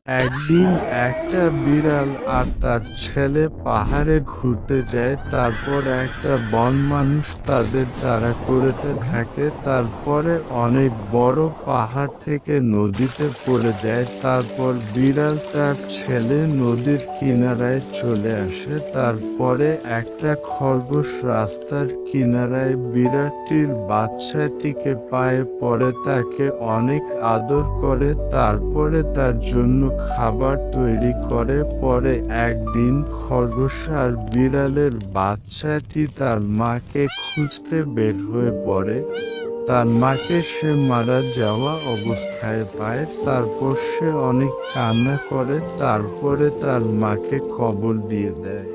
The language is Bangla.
একদিন একটা বিড়াল আর তার ছেলে পাহাড়ে ঘুরতে যায়। তারপর একটা বন মানুষ তাদের তাড়া করতে থাকে। তারপরে অনেক বড় পাহাড় থেকে নদীতে পড়ে যায়। তারপর বিড়াল তার ছেলে নদীর কিনারায় চলে আসে। তারপরে একটা খরগোশ রাস্তার কিনারায় বিড়ালটির বাচ্চাটিকে পায়ে পড়ে তাকে অনেক আদর করে। তারপরে তার জন্য খাবার তৈরি করে। পরে একদিন খরগোশ আর বিড়ালের বাচ্চাটি তার মাকে খুঁজতে বের হয়ে পড়ে। তার মাকে সে মারা যাওয়া অবস্থায় পায়। তারপর সে অনেক কান্না করে। তারপরে তার মাকে কবর দিয়ে দেয়।